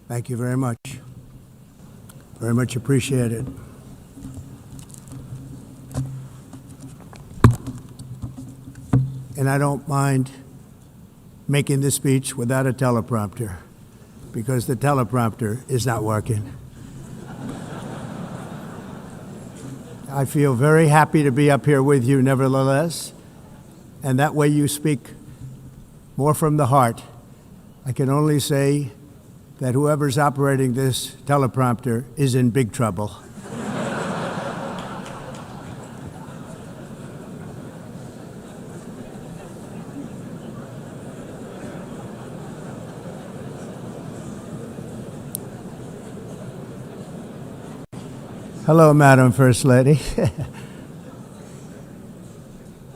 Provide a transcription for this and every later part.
Thank you very much. Very much appreciated. And I don't mind making this speech without a teleprompter, because the teleprompter is not working. I feel very happy to be up here with you nevertheless, and that way you speak more from the heart. I can only say that whoever's operating this teleprompter is in big trouble. Hello, Madam First Lady.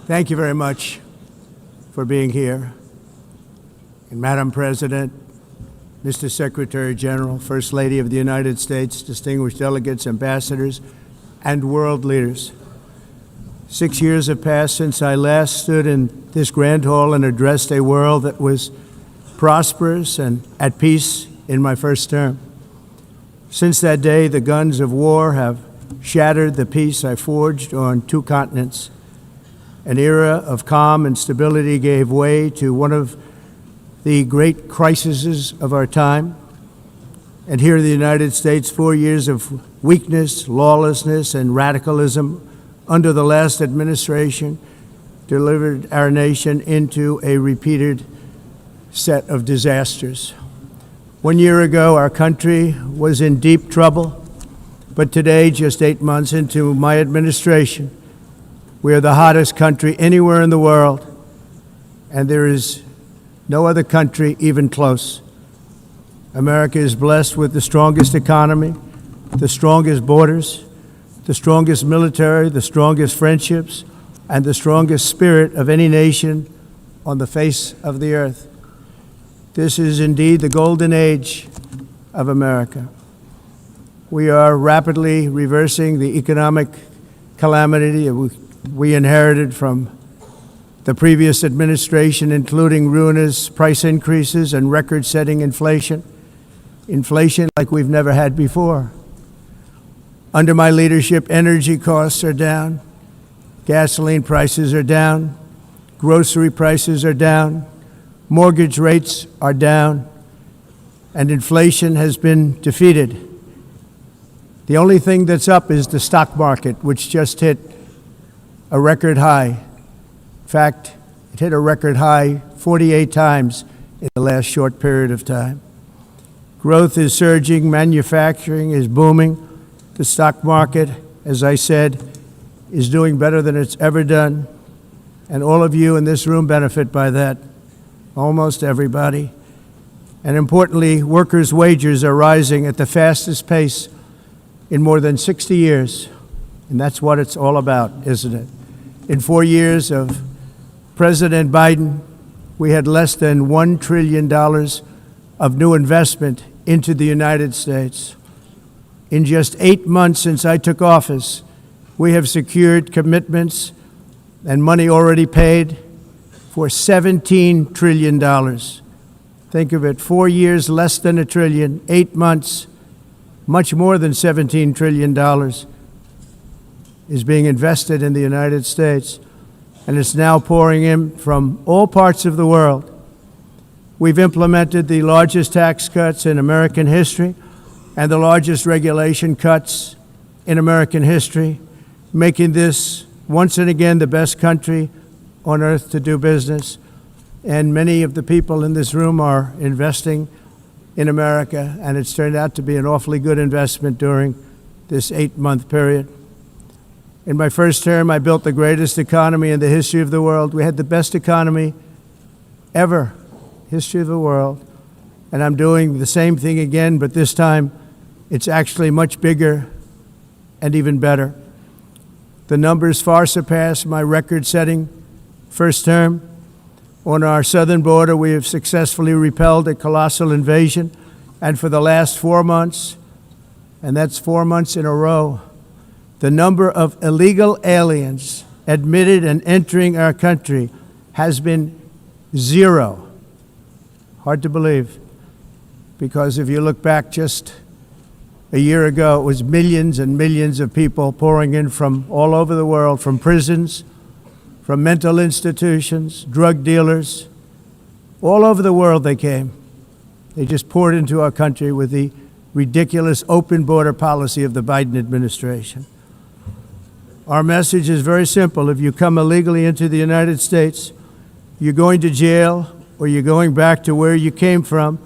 Thank you very much for being here. And Madam President, Mr. Secretary General, First Lady of the United States, distinguished delegates, ambassadors, and world leaders. 6 years have passed since I last stood in this grand hall and addressed a world that was prosperous and at peace in my first term. Since that day, the guns of war have shattered the peace I forged on 2 continents. An era of calm and stability gave way to one of the great crises of our time. And here in the United States, 4 years of weakness, lawlessness, and radicalism under the last administration delivered our nation into a repeated set of disasters. 1 year ago, our country was in deep trouble, but today, just 8 months into my administration, we are the hottest country anywhere in the world, and there is no other country even close. America is blessed with the strongest economy, the strongest borders, the strongest military, the strongest friendships, and the strongest spirit of any nation on the face of the earth. This is indeed the golden age of America. We are rapidly reversing the economic calamity we inherited from the previous administration, including ruinous price increases and record-setting inflation. Inflation like we've never had before. Under my leadership, energy costs are down, gasoline prices are down, grocery prices are down, mortgage rates are down, and inflation has been defeated. The only thing that's up is the stock market, which just hit a record high. In fact, it hit a record high 48 times in the last short period of time. Growth is surging, manufacturing is booming. The stock market, as I said, is doing better than it's ever done, and all of you in this room benefit by that. Almost everybody. And importantly, workers' wages are rising at the fastest pace in more than 60 years. And that's what it's all about, isn't it? In 4 years of President Biden, we had less than $1 trillion of new investment into the United States. In just 8 months since I took office, we have secured commitments and money already paid for $17 trillion. Think of it, 4 years, less than $1 trillion, 8 months, much more than $17 trillion is being invested in the United States, and it's now pouring in from all parts of the world. We've implemented the largest tax cuts in American history and the largest regulation cuts in American history, making this once and again the best country on earth to do business. And many of the people in this room are investing in America, and it's turned out to be an awfully good investment during this 8-month period. In my first term, I built the greatest economy in the history of the world. We had the best economy ever, history of the world. And I'm doing the same thing again, but this time it's actually much bigger and even better. The numbers far surpass my record-setting first term. On our southern border, we have successfully repelled a colossal invasion, and for the last 4 months, and that's 4 months in a row, the number of illegal aliens admitted and entering our country has been 0. Hard to believe. because if you look back just a year ago, it was millions and millions of people pouring in from all over the world, from prisons, from mental institutions, drug dealers. All over the world they came. They just poured into our country with the ridiculous open border policy of the Biden administration. Our message is very simple. If you come illegally into the United States, you're going to jail, or you're going back to where you came from,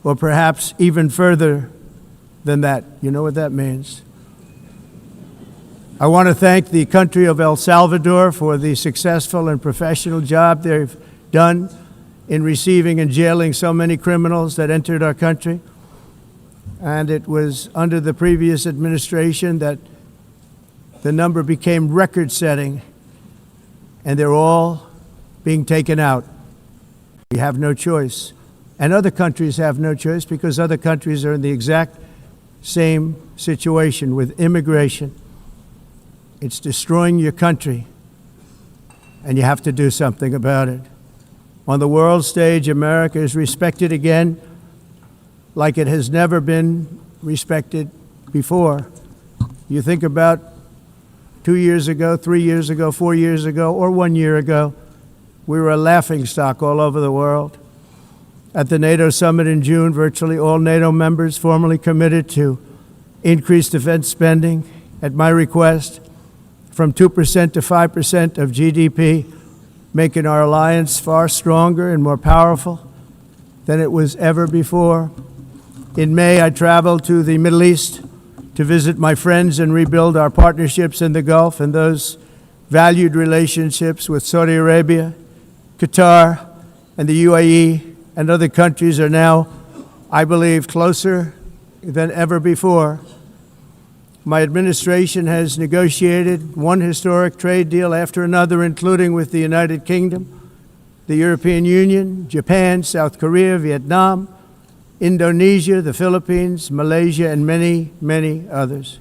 or perhaps even further than that. You know what that means. I want to thank the country of El Salvador for the successful and professional job they've done in receiving and jailing so many criminals that entered our country. And it was under the previous administration that the number became record-setting, and they're all being taken out. We have no choice. And other countries have no choice, because other countries are in the exact same situation with immigration. It's destroying your country, and you have to do something about it. On the world stage, America is respected again like it has never been respected before. You think about 2 years ago, 3 years ago, 4 years ago, or 1 year ago, we were a laughingstock all over the world. At the NATO summit in June, virtually all NATO members formally committed to increase defense spending at my request from 2% to 5% of GDP, making our alliance far stronger and more powerful than it was ever before. In May, I traveled to the Middle East to visit my friends and rebuild our partnerships in the Gulf and those valued relationships with Saudi Arabia, Qatar, and the UAE, and other countries are now, I believe, closer than ever before. My administration has negotiated one historic trade deal after another, including with the United Kingdom, the European Union, Japan, South Korea, Vietnam, Indonesia, the Philippines, Malaysia, and many, many others.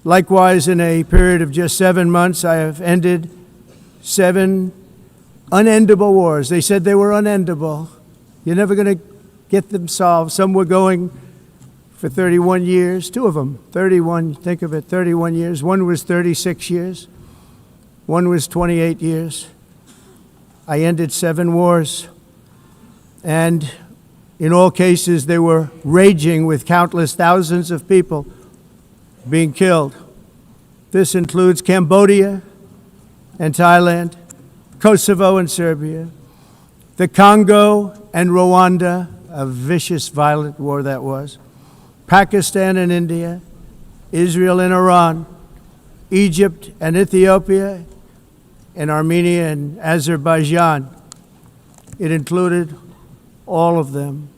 Likewise, in a period of just 7 months, I have ended 7 unendable wars. They said they were unendable. You're never going to get them solved. Some were going for 31 years, 2 of them, 31, think of it, 31 years. One was 36 years. One was 28 years. I ended 7 wars. And in all cases, they were raging with countless thousands of people being killed. This includes Cambodia and Thailand, Kosovo and Serbia, the Congo and Rwanda, a vicious, violent war that was, Pakistan and India, Israel and Iran, Egypt and Ethiopia, and Armenia and Azerbaijan. It included all of them.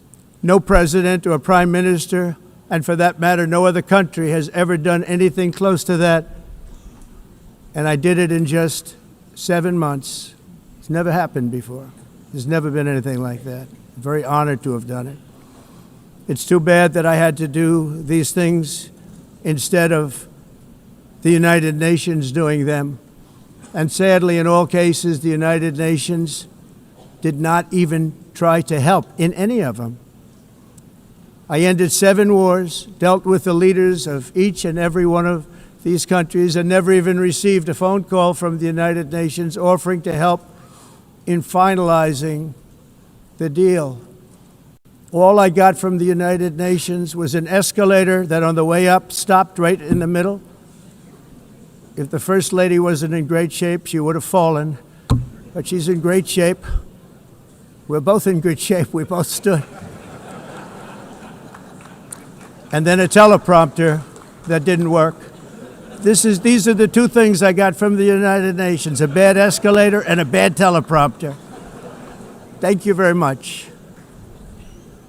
No president or prime minister, and for that matter, no other country has ever done anything close to that. And I did it in just 7 months. It's never happened before. There's never been anything like that. I'm very honored to have done it. It's too bad that I had to do these things instead of the United Nations doing them. And sadly, in all cases, the United Nations did not even try to help in any of them. I ended 7 wars, dealt with the leaders of each and every one of these countries, and never even received a phone call from the United Nations offering to help in finalizing the deal. All I got from the United Nations was an escalator that on the way up stopped right in the middle. If the First Lady wasn't in great shape, she would have fallen, but she's in great shape. We're both in good shape. We both stood. And then a teleprompter that didn't work. These are the 2 things I got from the United Nations, a bad escalator and a bad teleprompter. Thank you very much.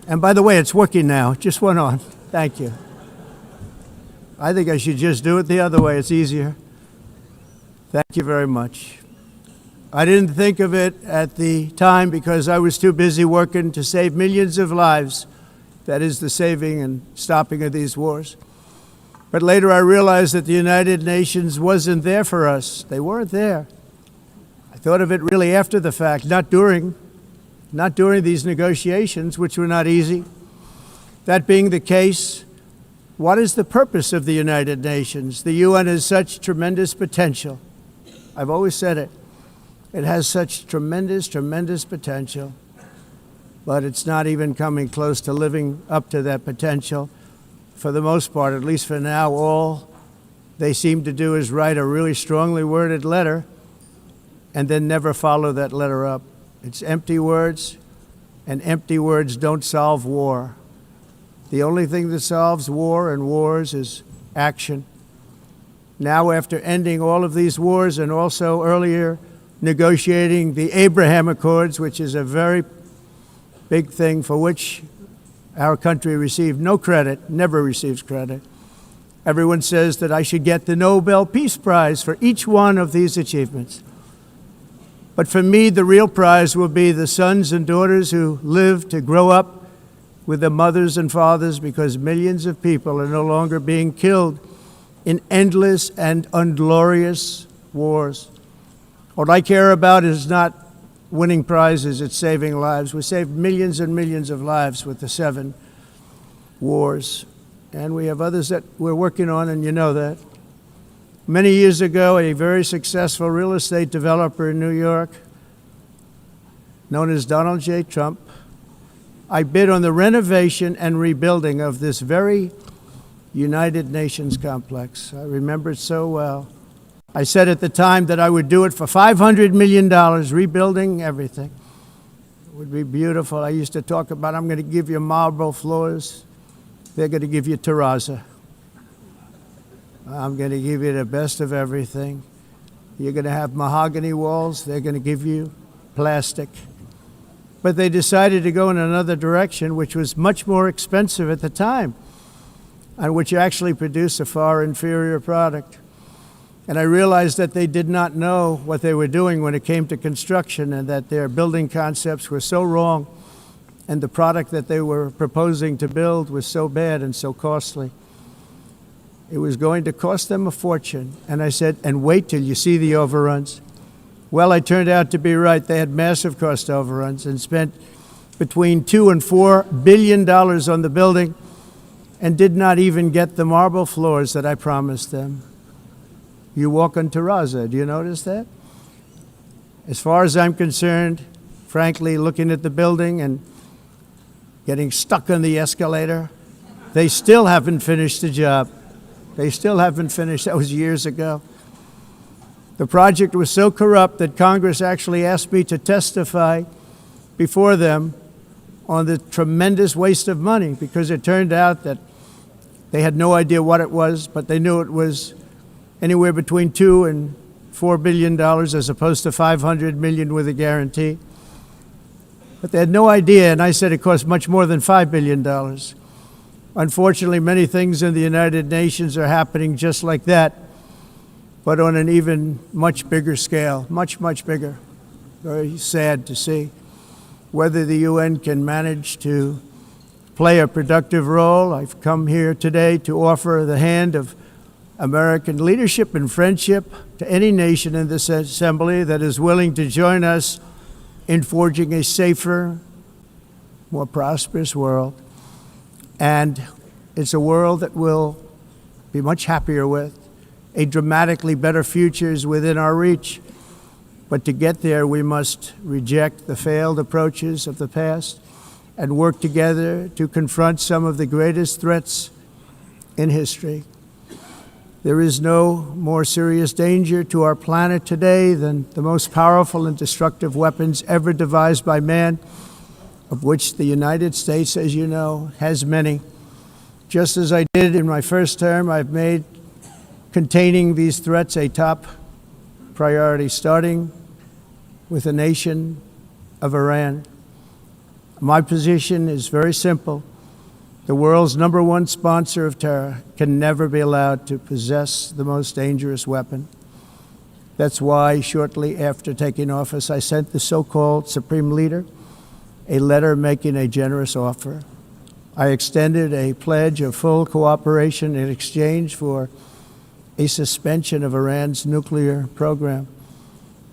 And by the way, it's working now. It just went on. Thank you. I think I should just do it the other way. It's easier. Thank you very much. I didn't think of it at the time because I was too busy working to save millions of lives. That is the saving and stopping of these wars. But later I realized that the United Nations wasn't there for us. They weren't there. I thought of it really after the fact, not during these negotiations, which were not easy. That being the case, what is the purpose of the United Nations? The UN has such tremendous potential. I've always said it. It has such tremendous, tremendous potential, but it's not even coming close to living up to that potential. For the most part, at least for now, all they seem to do is write a really strongly worded letter and then never follow that letter up. It's empty words, and empty words don't solve war. The only thing that solves war and wars is action. Now, after ending all of these wars and also earlier negotiating the Abraham Accords, which is a very big thing for which our country received no credit, never receives credit. Everyone says that I should get the Nobel Peace Prize for each one of these achievements. But for me, the real prize will be the sons and daughters who live to grow up with the mothers and fathers, because millions of people are no longer being killed in endless and unglorious wars. What I care about is not winning prizes, it's saving lives. We saved millions and millions of lives with the 7 wars. And we have others that we're working on, and you know that. Many years ago, a very successful real estate developer in New York, known as Donald J. Trump, I bid on the renovation and rebuilding of this very United Nations complex. I remember it so well. I said at the time that I would do it for $500 million, rebuilding everything. It would be beautiful. I used to talk about, I'm going to give you marble floors. They're going to give you terrazzo. I'm going to give you the best of everything. You're going to have mahogany walls. They're going to give you plastic. But they decided to go in another direction, which was much more expensive at the time, and which actually produced a far inferior product. And I realized that they did not know what they were doing when it came to construction, and that their building concepts were so wrong, and the product that they were proposing to build was so bad and so costly. It was going to cost them a fortune. And I said, and wait till you see the overruns. Well, I turned out to be right. They had massive cost overruns and spent between $2 and $4 billion on the building and did not even get the marble floors that I promised them. You walk on terrazzo. Do you notice that? As far as I'm concerned, frankly, looking at the building and getting stuck on the escalator, they still haven't finished the job. They still haven't finished. That was years ago. The project was so corrupt that Congress actually asked me to testify before them on the tremendous waste of money, because it turned out that they had no idea what it was, but they knew it was anywhere between $2 and $4 billion as opposed to $500 million with a guarantee. But they had no idea, and I said it cost much more than $5 billion. Unfortunately, many things in the United Nations are happening just like that, but on an even much bigger scale, much, much bigger. Very sad to see. Whether the UN can manage to play a productive role, I've come here today to offer the hand of American leadership and friendship to any nation in this assembly that is willing to join us in forging a safer, more prosperous world. And it's a world that we'll be much happier with. A dramatically better future is within our reach. But to get there, we must reject the failed approaches of the past and work together to confront some of the greatest threats in history. There is no more serious danger to our planet today than the most powerful and destructive weapons ever devised by man, of which the United States, as you know, has many. Just as I did in my first term, I've made containing these threats a top priority, starting with the nation of Iran. My position is very simple. The world's #1 sponsor of terror can never be allowed to possess the most dangerous weapon. That's why shortly after taking office, I sent the so-called Supreme Leader a letter making a generous offer. I extended a pledge of full cooperation in exchange for a suspension of Iran's nuclear program.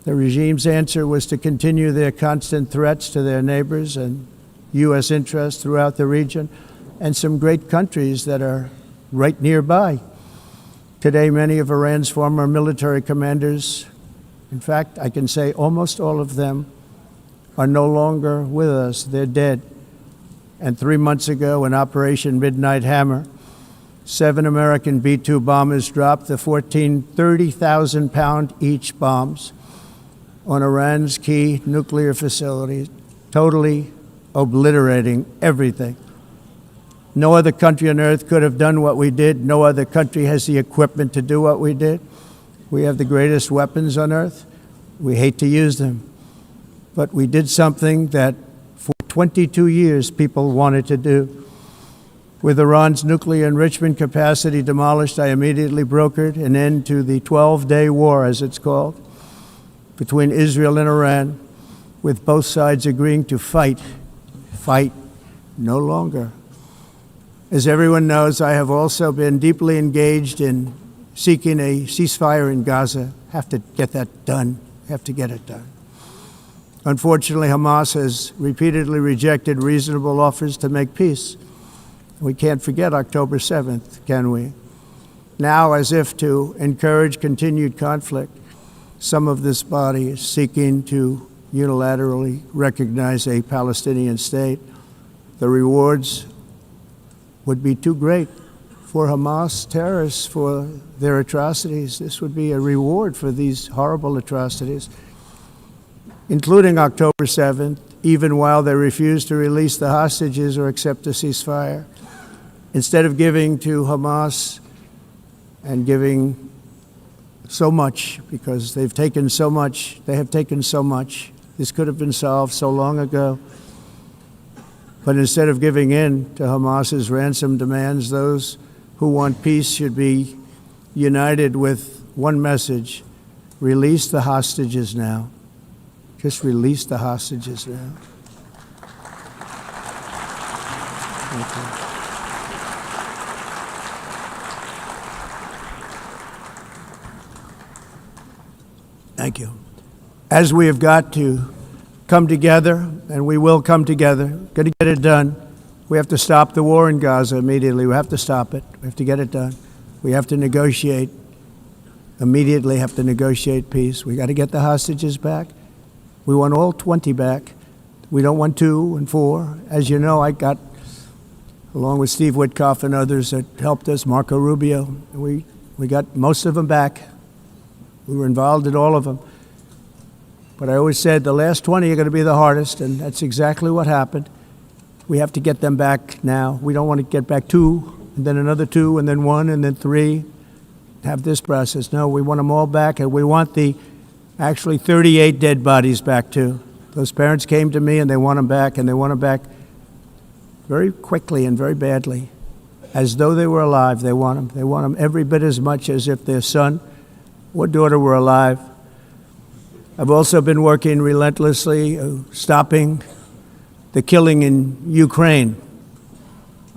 The regime's answer was to continue their constant threats to their neighbors and U.S. interests throughout the region, and some great countries that are right nearby. Today, many of Iran's former military commanders, in fact, I can say almost all of them, are no longer with us. They're dead. And 3 months ago, in Operation Midnight Hammer, 7 American B-2 bombers dropped the 14 30,000-pound each bombs on Iran's key nuclear facilities, totally obliterating everything. No other country on earth could have done what we did. No other country has the equipment to do what we did. We have the greatest weapons on earth. We hate to use them. But we did something that for 22 years people wanted to do. With Iran's nuclear enrichment capacity demolished, I immediately brokered an end to the 12-day war, as it's called, between Israel and Iran, with both sides agreeing to fight no longer. As everyone knows, I have also been deeply engaged in seeking a ceasefire in Gaza. Have to get that done. Have to get it done. Unfortunately, Hamas has repeatedly rejected reasonable offers to make peace. We can't forget October 7th, can we? Now, as if to encourage continued conflict, some of this body is seeking to unilaterally recognize a Palestinian state. The rewards would be too great for Hamas terrorists for their atrocities. This would be a reward for these horrible atrocities, including October 7th, even while they refuse to release the hostages or accept a ceasefire. Instead of giving to Hamas and giving so much, because they've taken so much, they have taken so much. This could have been solved so long ago. But instead of giving in to Hamas's ransom demands, those who want peace should be united with one message: release the hostages now. Just release the hostages now. Thank you. Thank you. As we have got to come together, and we will come together, got to get it done. We have to stop the war in Gaza immediately. We have to stop it. We have to get it done. We have to negotiate, immediately have to negotiate peace. We got to get the hostages back. We want all 20 back. We don't want 2 and 4. As you know, I got, along with Steve Witkoff and others that helped us, Marco Rubio, we got most of them back. We were involved in all of them. But I always said the last 20 are going to be the hardest, and that's exactly what happened. We have to get them back now. We don't want to get back 2, and then another 2, and then 1, and then 3. Have this process. No, we want them all back, and we want the actually 38 dead bodies back too. Those parents came to me, and they want them back, and they want them back very quickly and very badly. As though they were alive, they want them. They want them every bit as much as if their son or daughter were alive. I've also been working relentlessly, stopping the killing in Ukraine.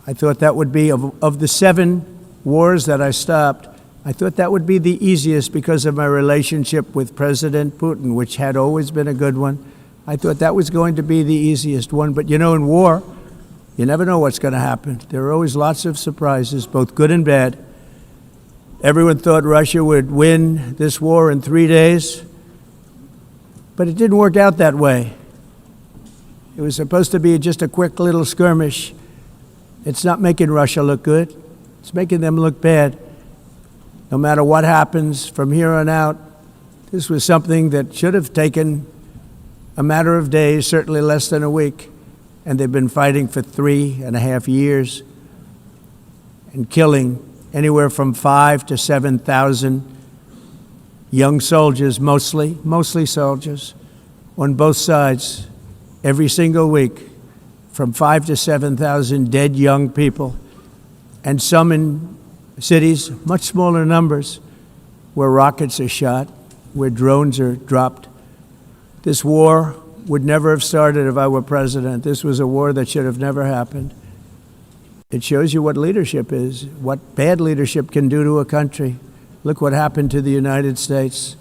I thought that would be, of the 7 wars that I stopped, I thought that would be the easiest because of my relationship with President Putin, which had always been a good one. I thought that was going to be the easiest one. But you know, in war, you never know what's going to happen. There are always lots of surprises, both good and bad. Everyone thought Russia would win this war in 3 days. But it didn't work out that way. It was supposed to be just a quick little skirmish. It's not making Russia look good. It's making them look bad. No matter what happens from here on out, this was something that should have taken a matter of days, certainly less than a week. And they've been fighting for 3.5 years and killing anywhere from 5,000 to 7,000 young soldiers, mostly soldiers, on both sides, every single week, from 5,000 to 7,000 dead young people, and some in cities, much smaller numbers, where rockets are shot, where drones are dropped. This war would never have started if I were president. This was a war that should have never happened. It shows you what leadership is, what bad leadership can do to a country. Look what happened to the United States,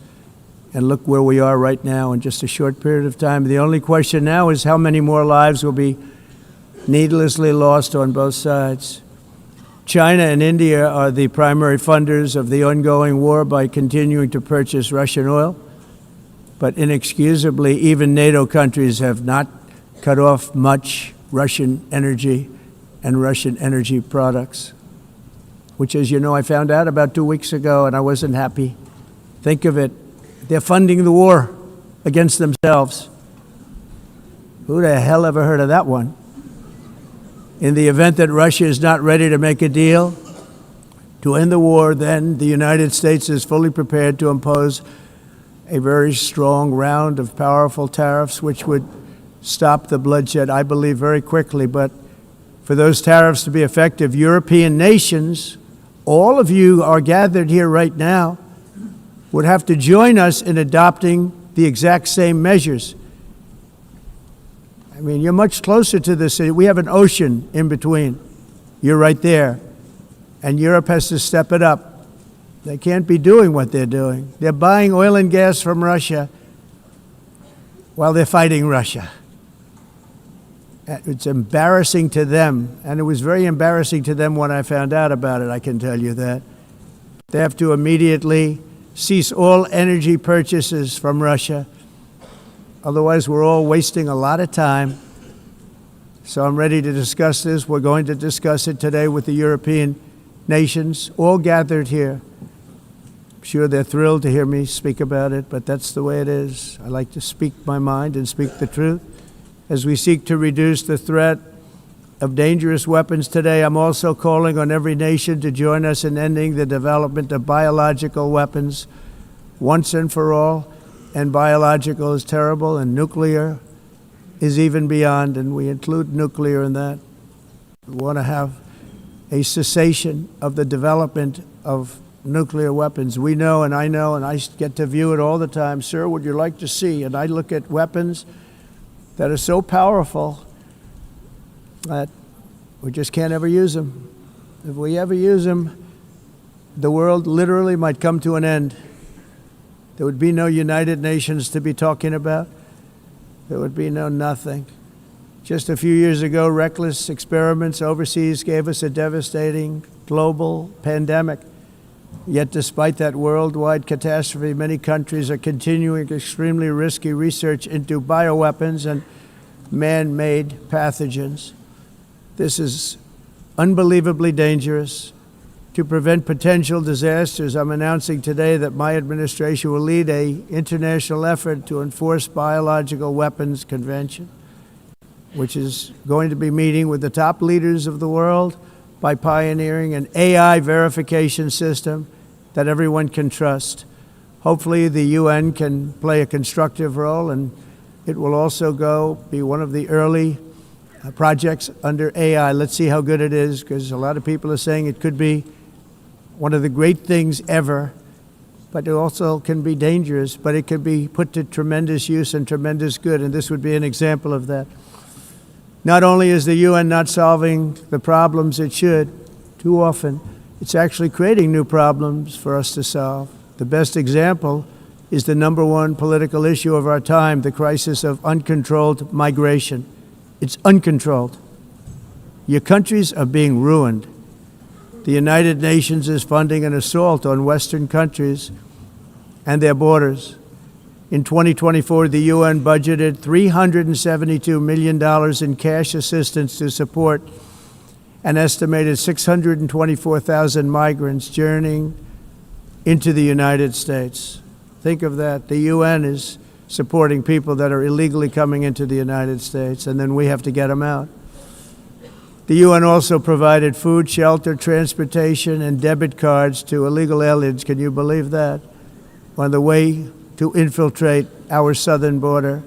and look where we are right now in just a short period of time. The only question now is how many more lives will be needlessly lost on both sides. China and India are the primary funders of the ongoing war by continuing to purchase Russian oil. But inexcusably, even NATO countries have not cut off much Russian energy and Russian energy products, which, as you know, I found out about 2 weeks ago, and I wasn't happy. Think of it. They're funding the war against themselves. Who the hell ever heard of that one? In the event that Russia is not ready to make a deal to end the war, then the United States is fully prepared to impose a very strong round of powerful tariffs, which would stop the bloodshed, I believe, very quickly. But for those tariffs to be effective, European nations, all of you are gathered here right now, would have to join us in adopting the exact same measures. I mean, you're much closer to this. We have an ocean in between. You're right there. And Europe has to step it up. They can't be doing what they're doing. They're buying oil and gas from Russia while they're fighting Russia. It's embarrassing to them, and it was very embarrassing to them when I found out about it, I can tell you that. They have to immediately cease all energy purchases from Russia. Otherwise, we're all wasting a lot of time. So I'm ready to discuss this. We're going to discuss it today with the European nations, all gathered here. I'm sure they're thrilled to hear me speak about it, but that's the way it is. I like to speak my mind and speak the truth. As we seek to reduce the threat of dangerous weapons today, I'm also calling on every nation to join us in ending the development of biological weapons once and for all. And biological is terrible, and nuclear is even beyond, and we include nuclear in that. We want to have a cessation of the development of nuclear weapons. We know, and I get to view it all the time. Sir, would you like to see? And I look at weapons that are so powerful that we just can't ever use them. If we ever use them, the world literally might come to an end. There would be no United Nations to be talking about. There would be no nothing. Just a few years ago, reckless experiments overseas gave us a devastating global pandemic. Yet despite that worldwide catastrophe, many countries are continuing extremely risky research into bioweapons and man-made pathogens. This is unbelievably dangerous. To prevent potential disasters, I'm announcing today that my administration will lead an international effort to enforce biological weapons convention, which is going to be meeting with the top leaders of the world by pioneering an AI verification system that everyone can trust. Hopefully the UN can play a constructive role, and it will also be one of the early projects under AI. Let's see how good it is, because a lot of people are saying it could be one of the great things ever, but it also can be dangerous, but it can be put to tremendous use and tremendous good, and this would be an example of that. Not only is the UN not solving the problems it should, too often, it's actually creating new problems for us to solve. The best example is the number one political issue of our time, the crisis of uncontrolled migration. It's uncontrolled. Your countries are being ruined. The United Nations is funding an assault on Western countries and their borders. In 2024, the UN budgeted $372 million in cash assistance to support an estimated 624,000 migrants journeying into the United States. Think of that. The UN is supporting people that are illegally coming into the United States, and then we have to get them out. The UN also provided food, shelter, transportation, and debit cards to illegal aliens. Can you believe that? On the way to infiltrate our southern border.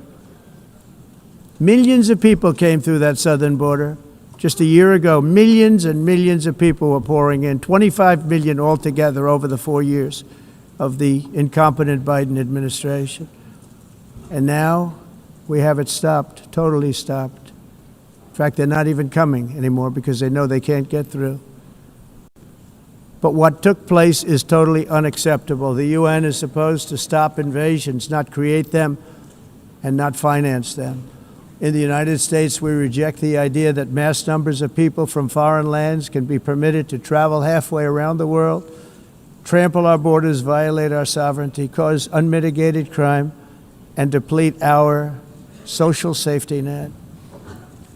Millions of people came through that southern border. Just a year ago, millions and millions of people were pouring in, 25 million altogether over the 4 years of the incompetent Biden administration. And now we have it stopped, totally stopped. In fact, they're not even coming anymore because they know they can't get through. But what took place is totally unacceptable. The UN is supposed to stop invasions, not create them and not finance them. In the United States, we reject the idea that mass numbers of people from foreign lands can be permitted to travel halfway around the world, trample our borders, violate our sovereignty, cause unmitigated crime, and deplete our social safety net.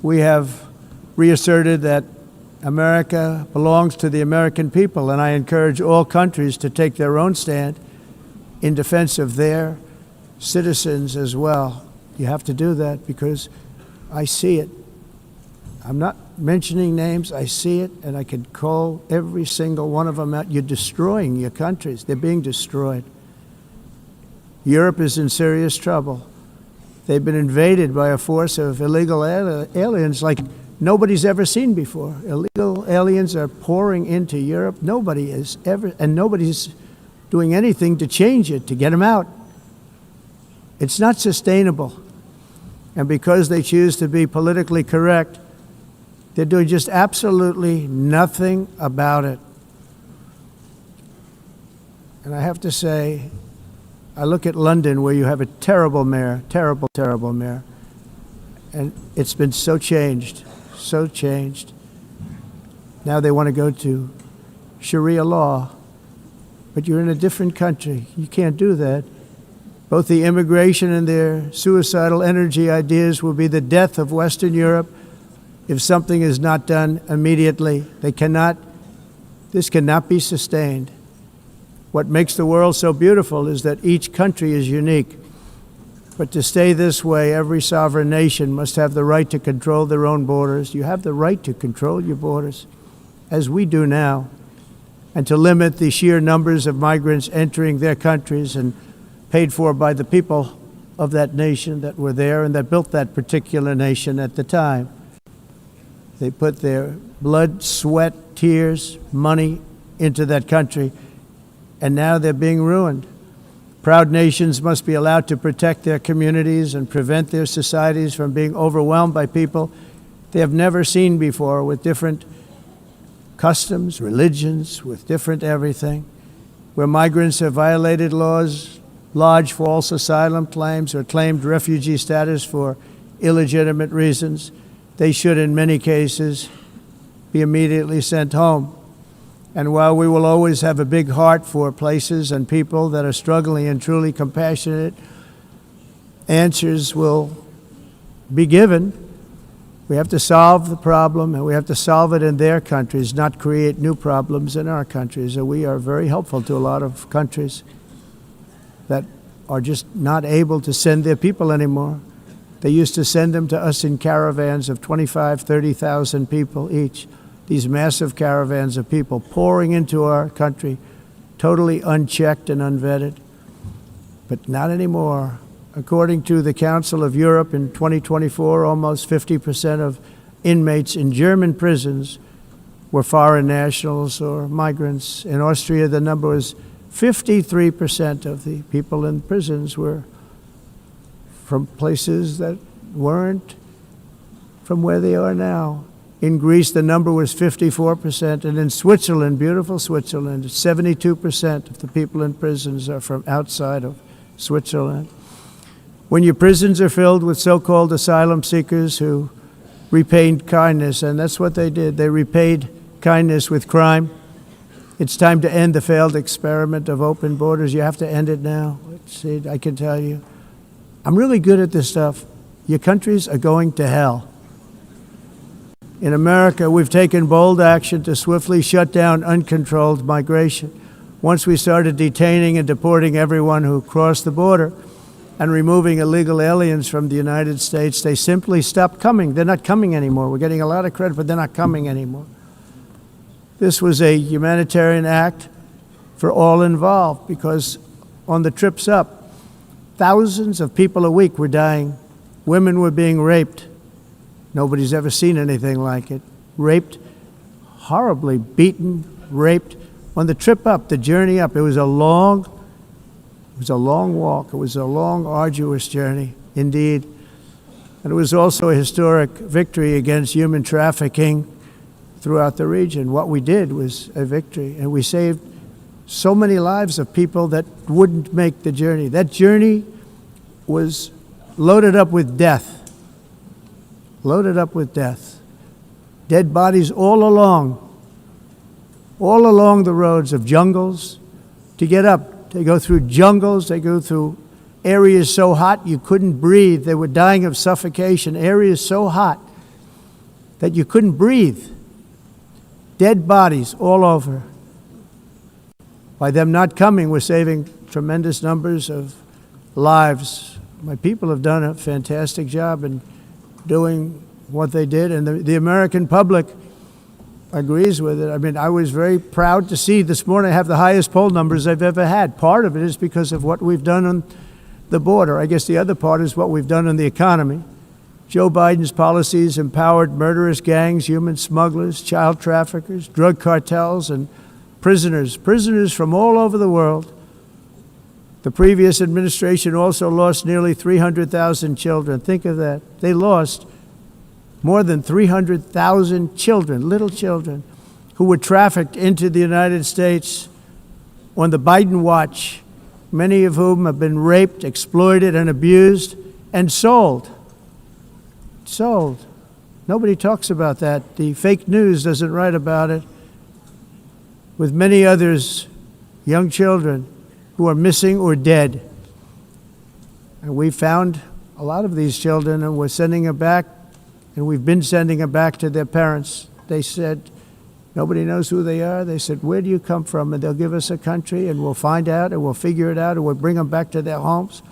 We have reasserted that America belongs to the American people, and I encourage all countries to take their own stand in defense of their citizens as well. You have to do that because I see it. I'm not mentioning names. I see it, and I could call every single one of them out. You're destroying your countries. They're being destroyed. Europe is in serious trouble. They've been invaded by a force of illegal aliens like nobody's ever seen before. Illegal aliens are pouring into Europe. Nobody is ever, and nobody's doing anything to change it, to get them out. It's not sustainable. And because they choose to be politically correct, they're doing just absolutely nothing about it. And I have to say, I look at London where you have a terrible mayor, terrible, terrible mayor. And it's been so changed, so changed. Now they want to go to Sharia law. But you're in a different country. You can't do that. Both the immigration and their suicidal energy ideas will be the death of Western Europe if something is not done immediately. This cannot be sustained. What makes the world so beautiful is that each country is unique. But to stay this way, every sovereign nation must have the right to control their own borders. You have the right to control your borders, as we do now, and to limit the sheer numbers of migrants entering their countries and paid for by the people of that nation that were there and that built that particular nation at the time. They put their blood, sweat, tears, money into that country, and now they're being ruined. Proud nations must be allowed to protect their communities and prevent their societies from being overwhelmed by people they have never seen before, with different customs, religions, with different everything. Where migrants have violated laws, lodged false asylum claims, or claimed refugee status for illegitimate reasons, they should, in many cases, be immediately sent home. And while we will always have a big heart for places and people that are struggling and truly compassionate, answers will be given. We have to solve the problem, and we have to solve it in their countries, not create new problems in our countries. And we are very helpful to a lot of countries that are just not able to send their people anymore. They used to send them to us in caravans of 25,000, 30,000 people each. These massive caravans of people pouring into our country, totally unchecked and unvetted. But not anymore. According to the Council of Europe in 2024, almost 50% of inmates in German prisons were foreign nationals or migrants. In Austria, the number was 53% of the people in prisons were from places that weren't from where they are now. In Greece, the number was 54%, and in Switzerland, beautiful Switzerland, 72% of the people in prisons are from outside of Switzerland. When your prisons are filled with so-called asylum seekers who repaid kindness, and that's what they did, they repaid kindness with crime. It's time to end the failed experiment of open borders. You have to end it now. See, I can tell you. I'm really good at this stuff. Your countries are going to hell. In America, we've taken bold action to swiftly shut down uncontrolled migration. Once we started detaining and deporting everyone who crossed the border and removing illegal aliens from the United States, they simply stopped coming. They're not coming anymore. We're getting a lot of credit, but they're not coming anymore. This was a humanitarian act for all involved, because on the trips up, thousands of people a week were dying. Women were being raped. Nobody's ever seen anything like it. Raped, horribly beaten, raped. On the trip up, the journey up, it was a long walk. It was a long, arduous journey, indeed. And it was also a historic victory against human trafficking throughout the region. What we did was a victory, and we saved so many lives of people that wouldn't make the journey. That journey was loaded up with death. loaded up with death. Dead bodies all along the roads of jungles. To get up, they go through jungles, they go through areas so hot you couldn't breathe. They were dying of suffocation, areas so hot that you couldn't breathe. Dead bodies all over. By them not coming, we're saving tremendous numbers of lives. My people have done a fantastic job in doing what they did, and the American public agrees with it. I mean, I was very proud to see this morning I have the highest poll numbers I've ever had. Part of it is because of what we've done on the border. I guess the other part is what we've done in the economy. Joe Biden's policies empowered murderous gangs, human smugglers, child traffickers, drug cartels, and prisoners from all over the world. The previous administration also lost nearly 300,000 children. Think of that. They lost more than 300,000 children, little children, who were trafficked into the United States on the Biden watch, many of whom have been raped, exploited, and abused, and sold. Sold. Nobody talks about that. The fake news doesn't write about it. With many others, young children who are missing or dead. And we found a lot of these children, and we're sending them back, and we've been sending them back to their parents. They said, nobody knows who they are. They said, where do you come from? And they'll give us a country, and we'll find out, and we'll figure it out, and we'll bring them back to their homes.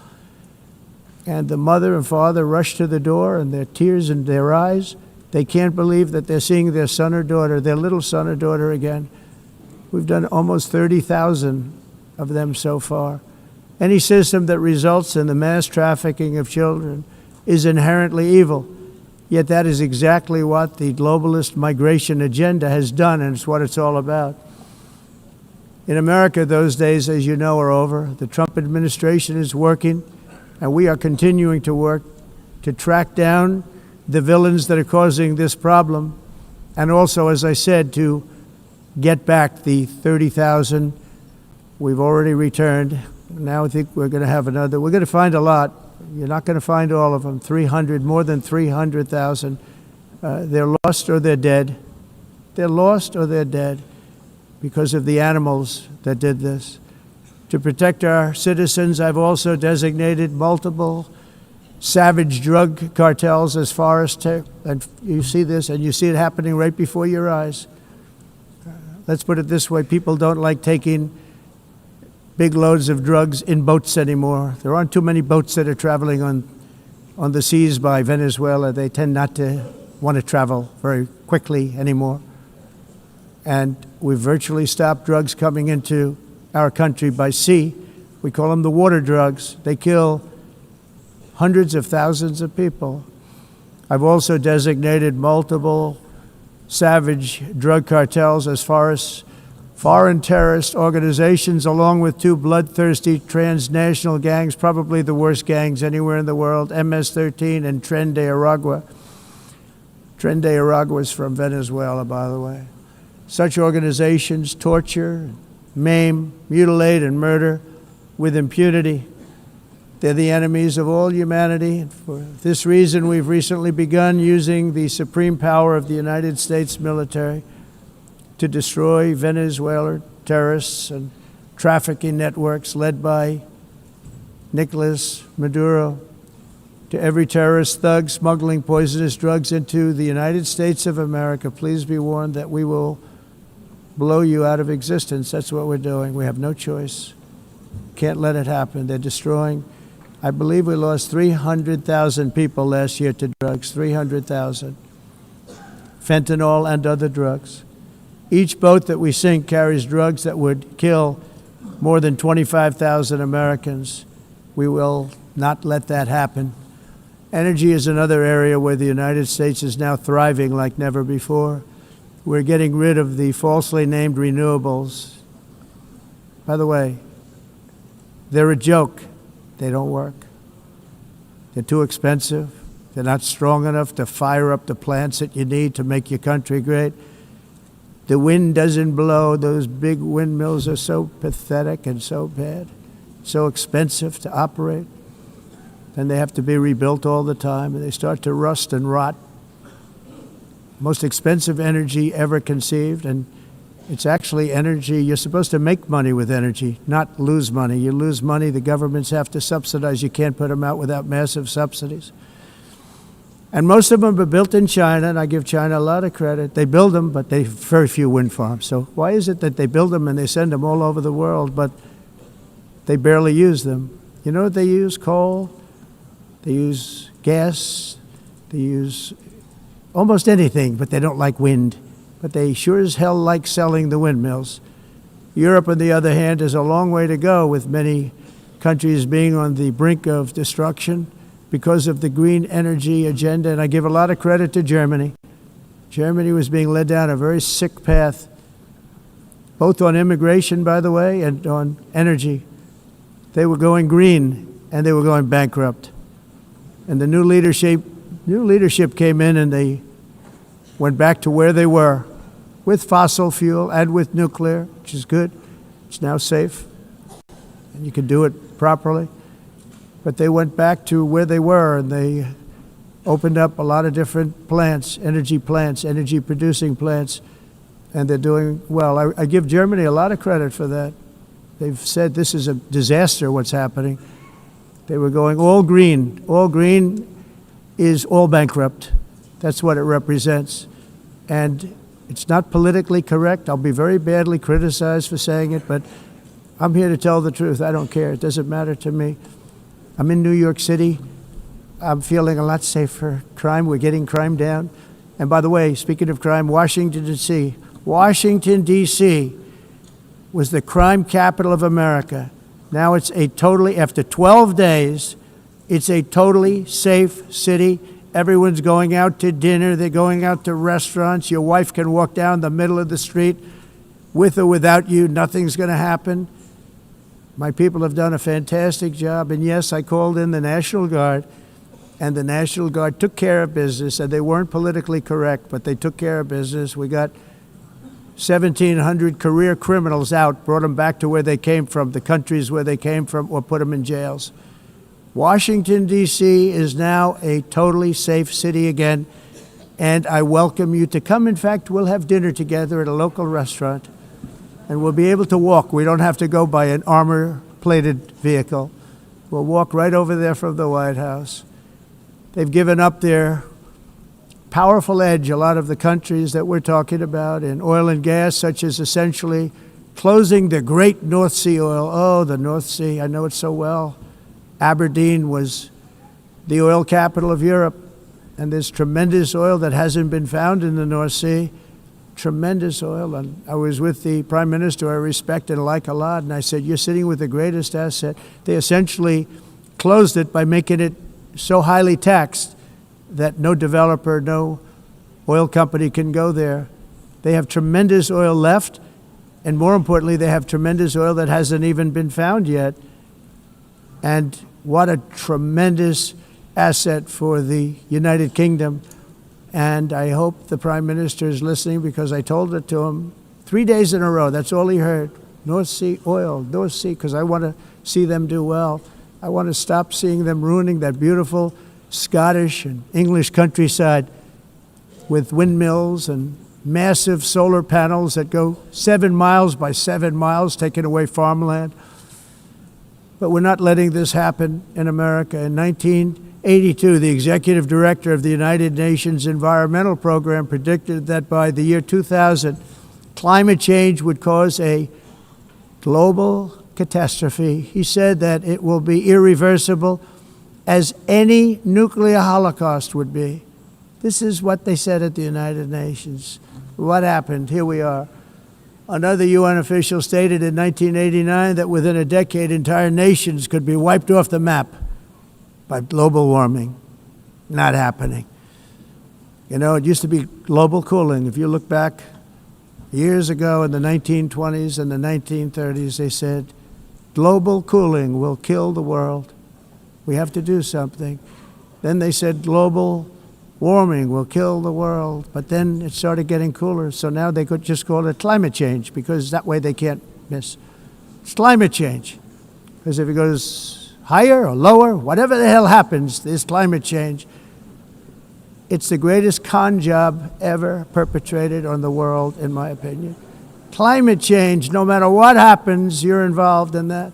And the mother and father rush to the door, and their tears in their eyes. They can't believe that they're seeing their son or daughter, their little son or daughter again. We've done almost 30,000 of them so far. Any system that results in the mass trafficking of children is inherently evil. Yet that is exactly what the globalist migration agenda has done, and it's what it's all about. In America, those days, as you know, are over. The Trump administration is working, and we are continuing to work to track down the villains that are causing this problem, and also, as I said, to get back the 30,000 we've already returned. Now I think we're going to have another. We're going to find a lot. You're not going to find all of them. 300, more than 300,000. They're lost or they're dead. They're lost or they're dead because of the animals that did this. To protect our citizens, I've also designated multiple savage drug cartels as far as and you see this, and you see it happening right before your eyes. Let's put it this way, people don't like taking big loads of drugs in boats anymore. There aren't too many boats that are traveling on the seas by Venezuela. They tend not to want to travel very quickly anymore. And we've virtually stopped drugs coming into our country by sea. We call them the water drugs. They kill hundreds of thousands of people. I've also designated multiple savage drug cartels as far as foreign terrorist organizations, along with two bloodthirsty transnational gangs, probably the worst gangs anywhere in the world, MS-13 and Tren de Aragua. Tren de Aragua is from Venezuela, by the way. Such organizations torture, maim, mutilate, and murder with impunity. They're the enemies of all humanity. And for this reason, we've recently begun using the supreme power of the United States military to destroy Venezuelan terrorists and trafficking networks led by Nicolas Maduro. To every terrorist thug smuggling poisonous drugs into the United States of America, please be warned that we will blow you out of existence. That's what we're doing. We have no choice. Can't let it happen. They're destroying. I believe we lost 300,000 people last year to drugs, 300,000. Fentanyl and other drugs. Each boat that we sink carries drugs that would kill more than 25,000 Americans. We will not let that happen. Energy is another area where the United States is now thriving like never before. We're getting rid of the falsely named renewables. By the way, they're a joke. They don't work. They're too expensive. They're not strong enough to fire up the plants that you need to make your country great. The wind doesn't blow. Those big windmills are so pathetic and so bad, so expensive to operate. And they have to be rebuilt all the time, and they start to rust and rot most expensive energy ever conceived, and it's actually energy. You're supposed to make money with energy, not lose money. You lose money, the governments have to subsidize. You can't put them out without massive subsidies. And most of them are built in China, and I give China a lot of credit. They build them, but they have very few wind farms. So why is it that they build them and they send them all over the world, but they barely use them? You know what they use? Coal. They use gas. They use almost anything, but they don't like wind. But they sure as hell like selling the windmills. Europe, on the other hand, has a long way to go, with many countries being on the brink of destruction because of the green energy agenda. And I give a lot of credit to Germany. Germany was being led down a very sick path, both on immigration, by the way, and on energy. They were going green, and they were going bankrupt. And the new leadership came in, and they went back to where they were, with fossil fuel and with nuclear, which is good. It's now safe, and you can do it properly. But they went back to where they were, and they opened up a lot of different plants, energy-producing plants, and they're doing well. I give Germany a lot of credit for that. They've said this is a disaster, what's happening. They were going all green. All green is all bankrupt. That's what it represents. And it's not politically correct. I'll be very badly criticized for saying it, but I'm here to tell the truth. I don't care. It doesn't matter to me. I'm in New York City. I'm feeling a lot safer. Crime, we're getting crime down. And by the way, speaking of crime, Washington, D.C. Washington, D.C. was the crime capital of America. Now it's after 12 days, it's a totally safe city. Everyone's going out to dinner. They're going out to restaurants. Your wife can walk down the middle of the street with or without you. Nothing's going to happen. My people have done a fantastic job. And yes, I called in the National Guard, and the National Guard took care of business. And they weren't politically correct, but they took care of business. We got 1,700 career criminals out, brought them back to where they came from, the countries where they came from, or put them in jails. Washington, D.C. is now a totally safe city again, and I welcome you to come. In fact, we'll have dinner together at a local restaurant, and we'll be able to walk. We don't have to go by an armor-plated vehicle. We'll walk right over there from the White House. They've given up their powerful edge, a lot of the countries that we're talking about, in oil and gas, such as essentially closing the great North Sea oil. Oh, the North Sea, I know it so well. Aberdeen was the oil capital of Europe, and there's tremendous oil that hasn't been found in the North Sea. Tremendous oil. And I was with the Prime Minister I respect and like a lot, and I said, you're sitting with the greatest asset. They essentially closed it by making it so highly taxed that no developer, no oil company can go there. They have tremendous oil left, and more importantly, they have tremendous oil that hasn't even been found yet. And what a tremendous asset for the United Kingdom. And I hope the Prime Minister is listening, because I told it to him 3 days in a row. That's all he heard. North Sea oil, North Sea, because I want to see them do well. I want to stop seeing them ruining that beautiful Scottish and English countryside with windmills and massive solar panels that go 7 miles by 7 miles, taking away farmland. But we're not letting this happen in America. In 1982, the executive director of the United Nations Environmental Program predicted that by the year 2000, climate change would cause a global catastrophe. He said that it will be irreversible, as any nuclear holocaust would be. This is what they said at the United Nations. What happened? Here we are. Another UN official stated in 1989 that within a decade, entire nations could be wiped off the map by global warming. Not happening. You know, it used to be global cooling. If you look back years ago in the 1920s and the 1930s, they said, global cooling will kill the world. We have to do something. Then they said global warming will kill the world, but then it started getting cooler, so now they could just call it climate change, because that way they can't miss. It's climate change, because if it goes higher or lower, whatever the hell happens, there's climate change. It's the greatest con job ever perpetrated on the world, in my opinion. Climate change, no matter what happens, you're involved in that.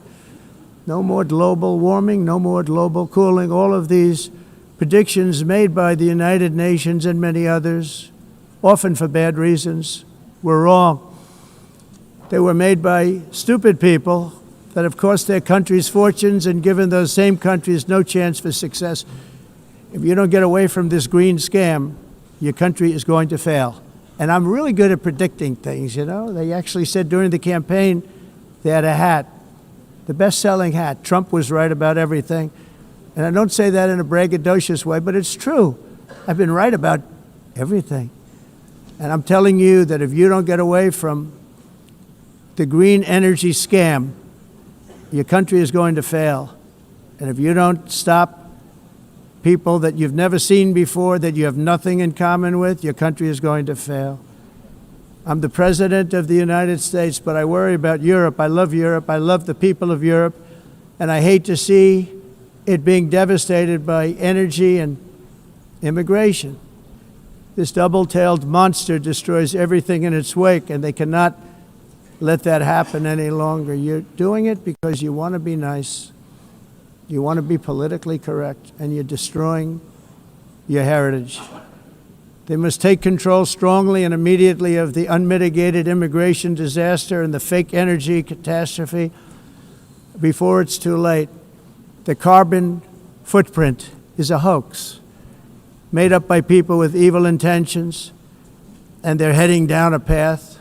No more global warming, no more global cooling. All of these predictions made by the United Nations and many others, often for bad reasons, were wrong. They were made by stupid people that have cost their countries fortunes and given those same countries no chance for success. If you don't get away from this green scam, your country is going to fail. And I'm really good at predicting things, you know. They actually said during the campaign they had a hat, the best-selling hat. Trump was right about everything. And I don't say that in a braggadocious way, but it's true. I've been right about everything. And I'm telling you that if you don't get away from the green energy scam, your country is going to fail. And if you don't stop people that you've never seen before, that you have nothing in common with, your country is going to fail. I'm the President of the United States, but I worry about Europe. I love Europe. I love the people of Europe. And I hate to see it being devastated by energy and immigration. This double-tailed monster destroys everything in its wake, and they cannot let that happen any longer. You're doing it because you want to be nice. You want to be politically correct, and you're destroying your heritage. They must take control strongly and immediately of the unmitigated immigration disaster and the fake energy catastrophe before it's too late. The carbon footprint is a hoax made up by people with evil intentions, and they're heading down a path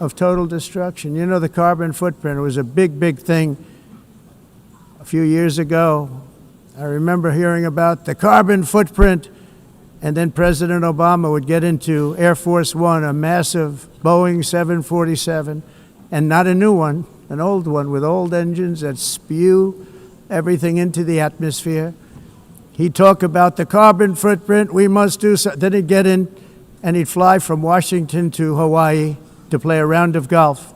of total destruction. You know, the carbon footprint, it was a big, big thing a few years ago. I remember hearing about the carbon footprint, and then President Obama would get into Air Force One, a massive Boeing 747, and not a new one, an old one with old engines that spew everything into the atmosphere. He'd talk about the carbon footprint, we must do so. Then he'd get in and he'd fly from Washington to Hawaii to play a round of golf.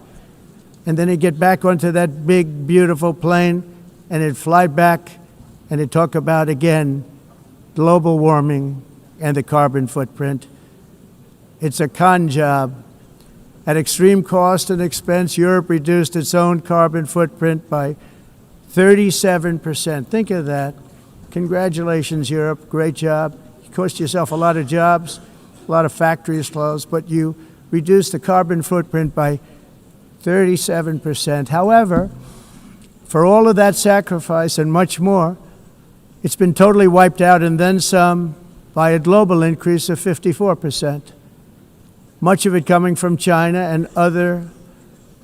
And then he'd get back onto that big, beautiful plane and he'd fly back and he'd talk about, again, global warming and the carbon footprint. It's a con job. At extreme cost and expense, Europe reduced its own carbon footprint by 37%. Think of that. Congratulations, Europe. Great job. You cost yourself a lot of jobs, a lot of factories closed, but you reduced the carbon footprint by 37%. However, for all of that sacrifice and much more, it's been totally wiped out and then some by a global increase of 54%. Much of it coming from China and other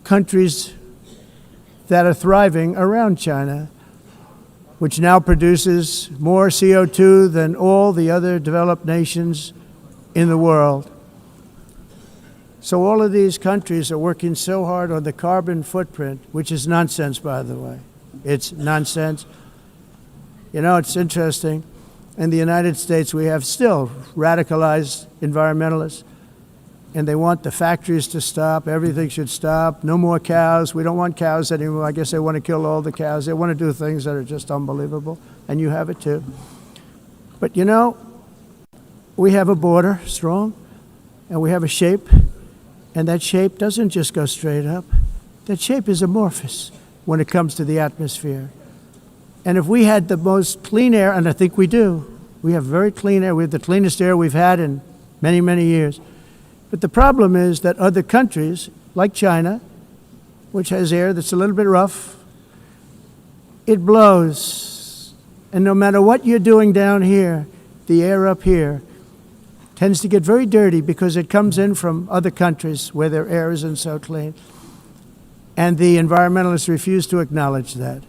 countries that are thriving around China, which now produces more CO2 than all the other developed nations in the world. So all of these countries are working so hard on the carbon footprint, which is nonsense, by the way. It's nonsense. You know, it's interesting. In the United States, we have still radicalized environmentalists, and they want the factories to stop. Everything should stop. No more cows. We don't want cows anymore. I guess they want to kill all the cows. They want to do things that are just unbelievable, and you have it too. But you know, we have a border, strong, and we have a shape, and that shape doesn't just go straight up. That shape is amorphous when it comes to the atmosphere. And if we had the most clean air, and I think we do, we have very clean air. We have the cleanest air we've had in many, many years. But the problem is that other countries, like China, which has air that's a little bit rough, it blows. And no matter what you're doing down here, the air up here tends to get very dirty because it comes in from other countries where their air isn't so clean. And the environmentalists refuse to acknowledge that.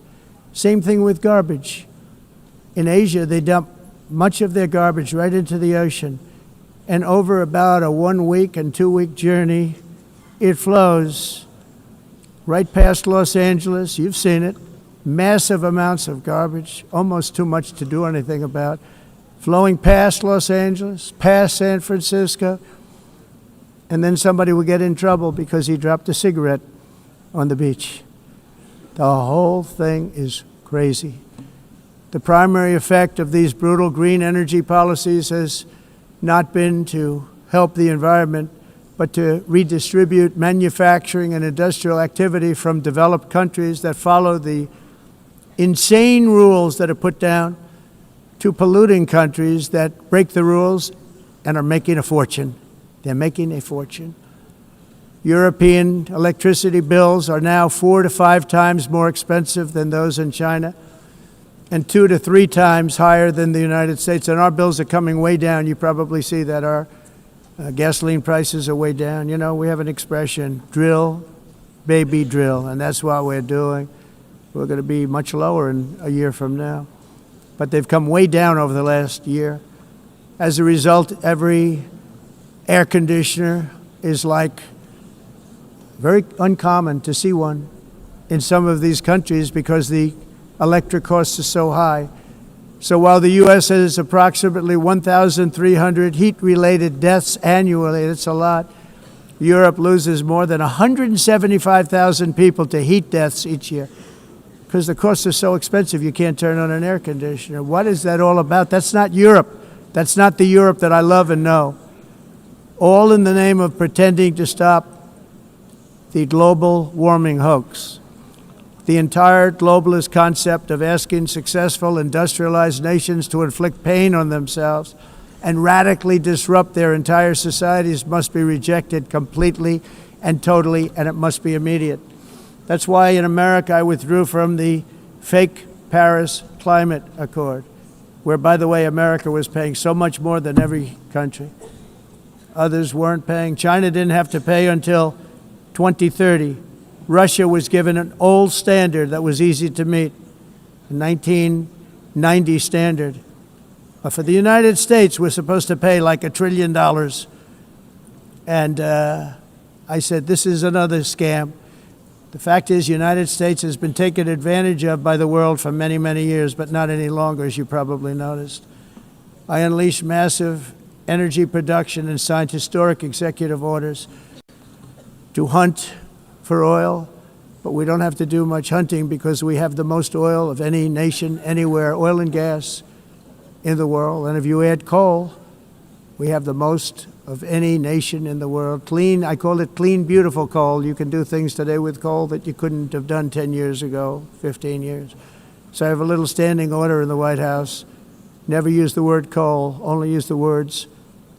Same thing with garbage. In Asia, they dump much of their garbage right into the ocean. And over about a 1 week and 2 week journey, it flows right past Los Angeles. You've seen it. Massive amounts of garbage, almost too much to do anything about, flowing past Los Angeles, past San Francisco, and then somebody will get in trouble because he dropped a cigarette on the beach. The whole thing is crazy. The primary effect of these brutal green energy policies has not been to help the environment, but to redistribute manufacturing and industrial activity from developed countries that follow the insane rules that are put down to polluting countries that break the rules and are making a fortune. They're making a fortune. European electricity bills are now 4 to 5 times more expensive than those in China, and 2 to 3 times higher than the United States. And our bills are coming way down. You probably see that our gasoline prices are way down. You know, we have an expression, drill, baby, drill, and that's what we're doing. We're going to be much lower in a year from now. But they've come way down over the last year. As a result, every air conditioner is like very uncommon to see one in some of these countries because the electric costs are so high. So while the U.S. has approximately 1,300 heat-related deaths annually, that's a lot, Europe loses more than 175,000 people to heat deaths each year because the costs are so expensive you can't turn on an air conditioner. What is that all about? That's not Europe. That's not the Europe that I love and know. All in the name of pretending to stop the global warming hoax. The entire globalist concept of asking successful industrialized nations to inflict pain on themselves and radically disrupt their entire societies must be rejected completely and totally, and it must be immediate. That's why in America I withdrew from the fake Paris Climate Accord, where, by the way, America was paying so much more than every country. Others weren't paying. China didn't have to pay until 2030. Russia was given an old standard that was easy to meet, a 1990 standard. But for the United States, we're supposed to pay like $1 trillion. And I said, this is another scam. The fact is, the United States has been taken advantage of by the world for many, many years, but not any longer, as you probably noticed. I unleashed massive energy production and signed historic executive orders to hunt for oil, but we don't have to do much hunting because we have the most oil of any nation anywhere, oil and gas in the world. And if you add coal, we have the most of any nation in the world. Clean, I call it clean, beautiful coal. You can do things today with coal that you couldn't have done 10 years ago, 15 years. So I have a little standing order in the White House. Never use the word coal, only use the words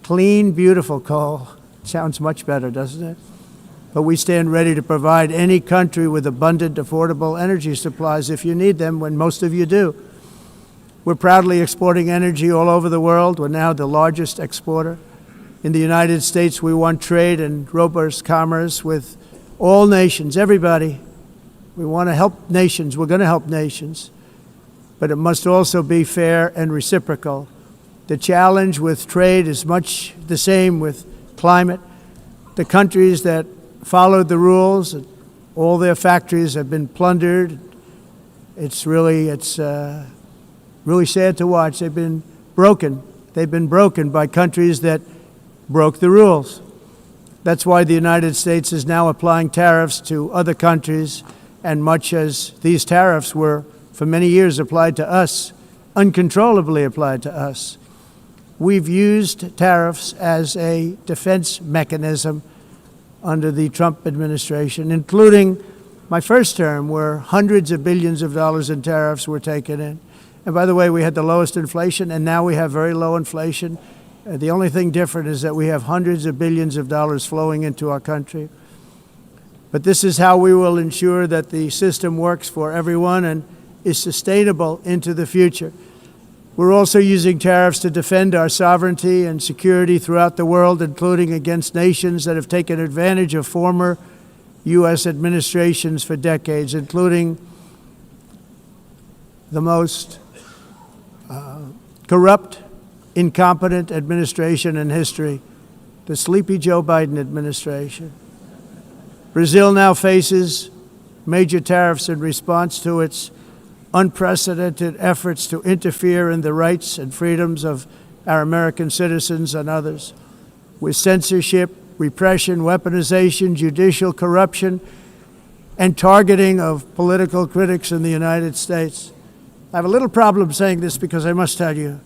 clean, beautiful coal. Sounds much better, doesn't it? But we stand ready to provide any country with abundant, affordable energy supplies if you need them, when most of you do. We're proudly exporting energy all over the world. We're now the largest exporter. In the United States, we want trade and robust commerce with all nations, everybody. We want to help nations. We're going to help nations. But it must also be fair and reciprocal. The challenge with trade is much the same with climate. The countries that followed the rules, all their factories have been plundered. It's really sad to watch. They've been broken. They've been broken by countries that broke the rules. That's why the United States is now applying tariffs to other countries, and much as these tariffs were for many years applied to us, uncontrollably applied to us. We've used tariffs as a defense mechanism under the Trump administration, including my first term, where hundreds of billions of dollars in tariffs were taken in. And by the way, we had the lowest inflation, and now we have very low inflation. The only thing different is that we have hundreds of billions of dollars flowing into our country. But this is how we will ensure that the system works for everyone and is sustainable into the future. We're also using tariffs to defend our sovereignty and security throughout the world, including against nations that have taken advantage of former U.S. administrations for decades, including the most corrupt, incompetent administration in history, the sleepy Joe Biden administration. Brazil now faces major tariffs in response to its unprecedented efforts to interfere in the rights and freedoms of our American citizens and others, with censorship, repression, weaponization, judicial corruption, and targeting of political critics in the United States. I have a little problem saying this because I must tell you,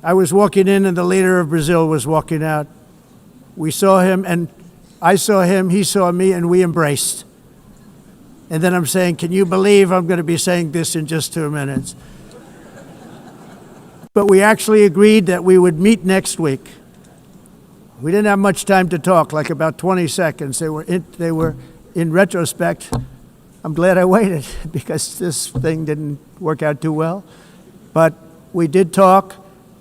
I was walking in and the leader of Brazil was walking out. We saw him and I saw him, he saw me, and we embraced. And then I'm saying, can you believe I'm going to be saying this in just 2 minutes? But we actually agreed that we would meet next week. We didn't have much time to talk, like about 20 seconds. They were in retrospect, I'm glad I waited because this thing didn't work out too well. But we did talk,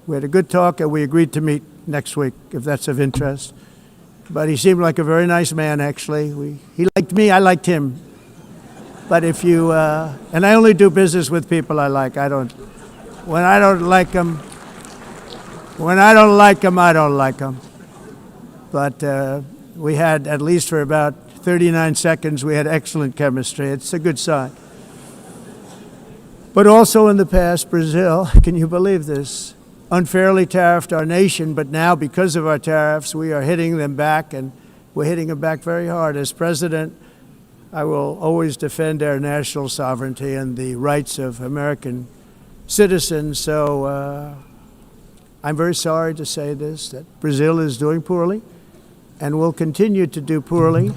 we had a good talk, and we agreed to meet next week, if that's of interest. But he seemed like a very nice man, actually. He liked me, I liked him. But if you, and I only do business with people I like. When I don't like them, I don't like them. But we had, at least for about 39 seconds, we had excellent chemistry. It's a good sign. But also in the past, Brazil, can you believe this, unfairly tariffed our nation, but now because of our tariffs, we are hitting them back, and we're hitting them back very hard. As president, I will always defend our national sovereignty and the rights of American citizens. So I'm very sorry to say this, that Brazil is doing poorly and will continue to do poorly.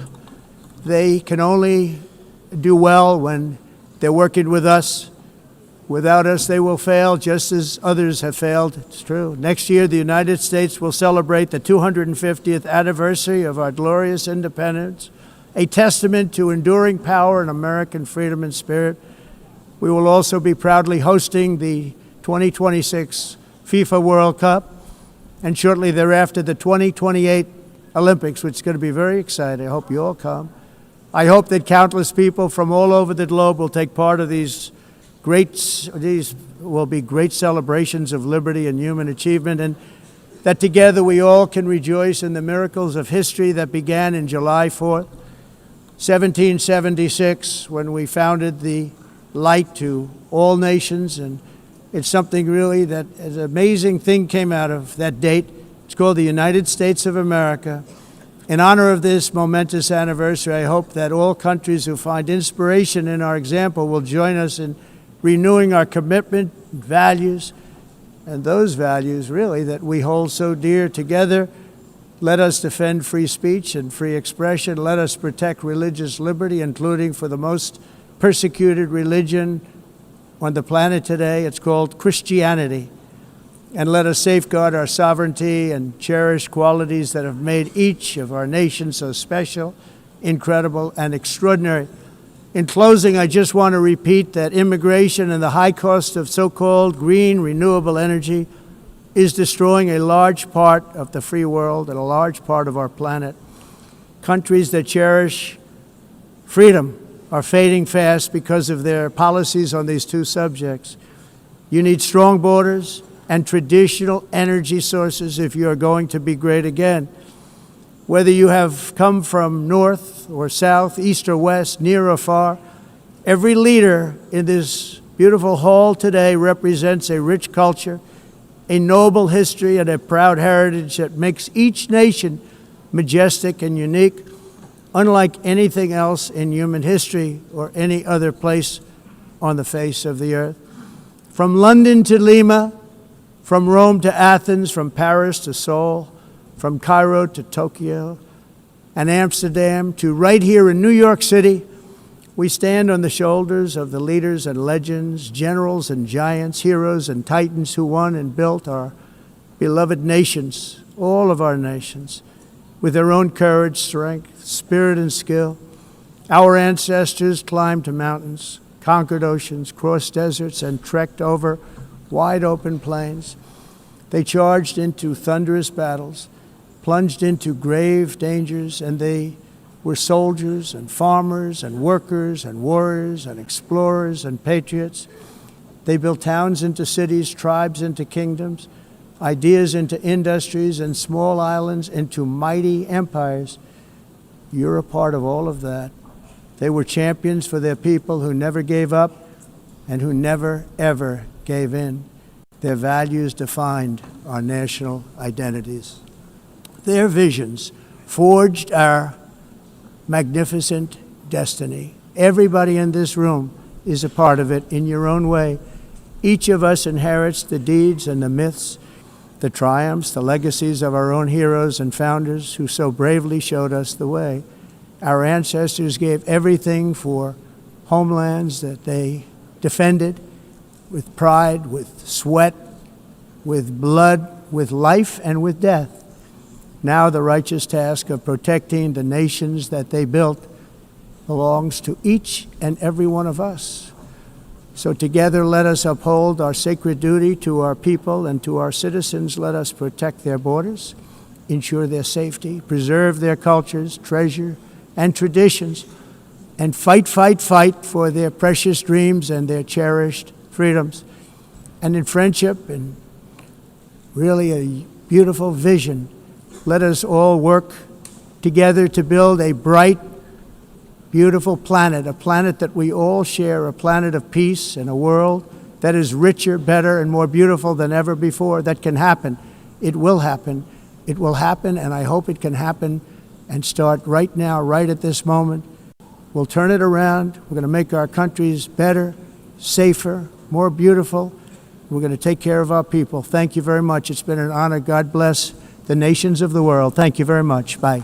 They can only do well when they're working with us. Without us, they will fail, just as others have failed. It's true. Next year, the United States will celebrate the 250th anniversary of our glorious independence, a testament to enduring power and American freedom and spirit. We will also be proudly hosting the 2026 FIFA World Cup, and shortly thereafter, the 2028 Olympics, which is going to be very exciting. I hope you all come. I hope that countless people from all over the globe will take part of these will be great celebrations of liberty and human achievement, and that together we all can rejoice in the miracles of history that began in July 4th, 1776, when we founded the light to all nations. And it's something really that an amazing thing came out of that date. It's called the United States of America. In honor of this momentous anniversary, I hope that all countries who find inspiration in our example will join us in renewing our commitment, values, and those values really that we hold so dear. Together, let us defend free speech and free expression. Let us protect religious liberty, including for the most persecuted religion on the planet today. It's called Christianity. And let us safeguard our sovereignty and cherish qualities that have made each of our nations so special, incredible, and extraordinary. In closing, I just want to repeat that immigration and the high cost of so-called green renewable energy is destroying a large part of the free world and a large part of our planet. Countries that cherish freedom are fading fast because of their policies on these two subjects. You need strong borders and traditional energy sources if you are going to be great again. Whether you have come from north or south, east or west, near or far, every leader in this beautiful hall today represents a rich culture, a noble history, and a proud heritage that makes each nation majestic and unique, unlike anything else in human history or any other place on the face of the earth. From London to Lima, from Rome to Athens, from Paris to Seoul, from Cairo to Tokyo and Amsterdam to right here in New York City, we stand on the shoulders of the leaders and legends, generals and giants, heroes and titans who won and built our beloved nations, all of our nations, with their own courage, strength, spirit, and skill. Our ancestors climbed mountains, conquered oceans, crossed deserts, and trekked over wide open plains. They charged into thunderous battles, plunged into grave dangers, and they were soldiers and farmers and workers and warriors and explorers and patriots. They built towns into cities, tribes into kingdoms, ideas into industries, and small islands into mighty empires. You're a part of all of that. They were champions for their people who never gave up and who never, ever gave in. Their values defined our national identities. Their visions forged our magnificent destiny. Everybody in this room is a part of it in your own way. Each of us inherits the deeds and the myths the triumphs, the legacies of our own heroes and founders who so bravely showed us the way. Our ancestors gave everything for homelands that they defended with pride, with sweat, with blood, with life, and with death. Now the righteous task of protecting the nations that they built belongs to each and every one of us. So together let us uphold our sacred duty to our people and to our citizens. Let us protect their borders, ensure their safety, preserve their cultures, treasure, and traditions, and fight for their precious dreams and their cherished freedoms. And in friendship and really a beautiful vision, let us all work together to build a bright, beautiful planet, a planet that we all share, a planet of peace and a world that is richer, better, and more beautiful than ever before. That can happen. It will happen. It will happen, and I hope it can happen and start right now, right at this moment. We'll turn it around. We're going to make our countries better, safer, more beautiful. We're going to take care of our people. Thank you very much. It's been an honor. God bless the nations of the world. Thank you very much. Bye.